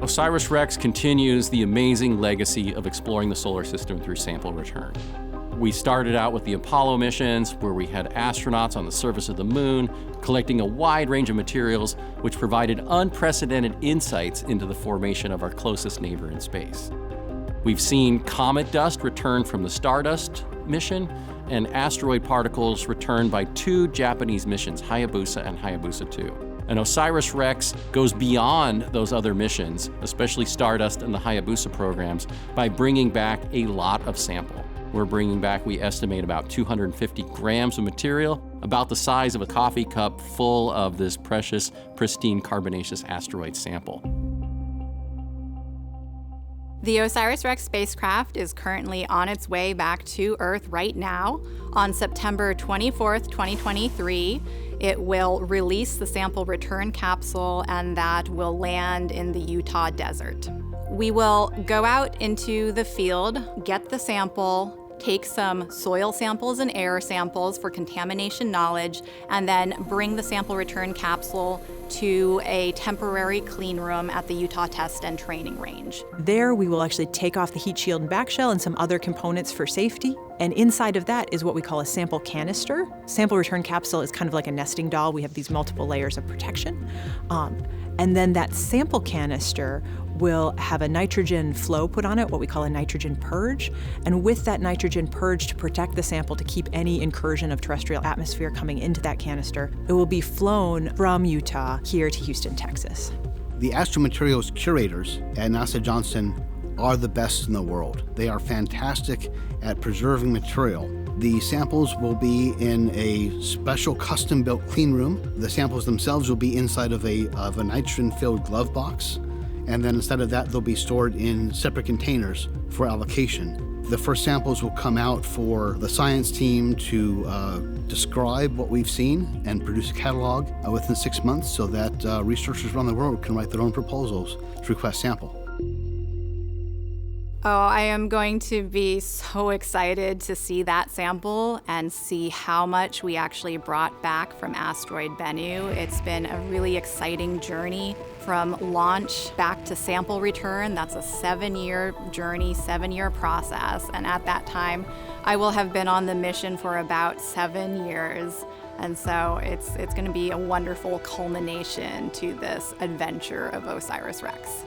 OSIRIS-REx continues the amazing legacy of exploring the solar system through sample return. We started out with the Apollo missions, where we had astronauts on the surface of the moon, collecting a wide range of materials, which provided unprecedented insights into the formation of our closest neighbor in space. We've seen comet dust return from the Stardust mission, and asteroid particles returned by 2 Japanese missions, Hayabusa and Hayabusa 2. And OSIRIS-REx goes beyond those other missions, especially Stardust and the Hayabusa programs, by bringing back a lot of sample. We're bringing back, we estimate, about 250 grams of material, about the size of a coffee cup full of this precious, pristine carbonaceous asteroid sample. The OSIRIS-REx spacecraft is currently on its way back to Earth right now. On September 24th, 2023, it will release the sample return capsule, and that will land in the Utah desert. We will go out into the field, get the sample, take some soil samples and air samples for contamination knowledge, and then bring the sample return capsule to a temporary clean room at the Utah Test and Training Range. There we will actually take off the heat shield and back shell and some other components for safety. And inside of that is what we call a sample canister. Sample return capsule is kind of like a nesting doll. We have these multiple layers of protection. And then that sample canister will have a nitrogen flow put on it, what we call a nitrogen purge. And with that nitrogen purge to protect the sample, to keep any incursion of terrestrial atmosphere coming into that canister, it will be flown from Utah here to Houston, Texas. The astromaterials curators at NASA Johnson are the best in the world. They are fantastic at preserving material. The samples will be in a special custom-built clean room. The samples themselves will be inside of a nitrogen-filled glove box. And then instead of that, they'll be stored in separate containers for allocation. The first samples will come out for the science team to describe what we've seen and produce a catalog within 6 months, so that researchers around the world can write their own proposals to request sample. Oh, I am going to be so excited to see that sample and see how much we actually brought back from Asteroid Bennu. It's been a really exciting journey from launch back to sample return. That's a 7-year journey, 7-year process. And at that time, I will have been on the mission for about 7 years. And so it's going to be a wonderful culmination to this adventure of OSIRIS-REx.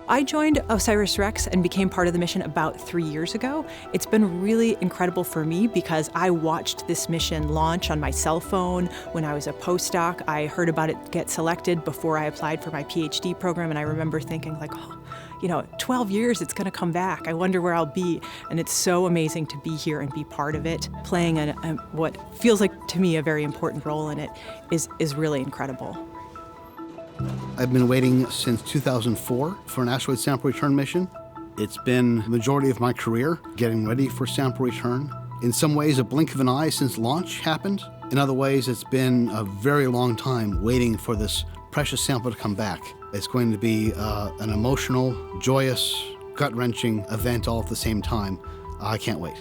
I joined OSIRIS-REx and became part of the mission about 3 years ago. It's been really incredible for me because I watched this mission launch on my cell phone when I was a postdoc. I heard about it get selected before I applied for my PhD program, and I remember thinking like, 12 years, it's gonna come back. I wonder where I'll be. And it's so amazing to be here and be part of it. Playing what feels like to me a very important role in it is really incredible. I've been waiting since 2004 for an asteroid sample return mission. It's been the majority of my career getting ready for sample return. In some ways, a blink of an eye since launch happened. In other ways, it's been a very long time waiting for this precious sample to come back. It's going to be an emotional, joyous, gut-wrenching event all at the same time. I can't wait.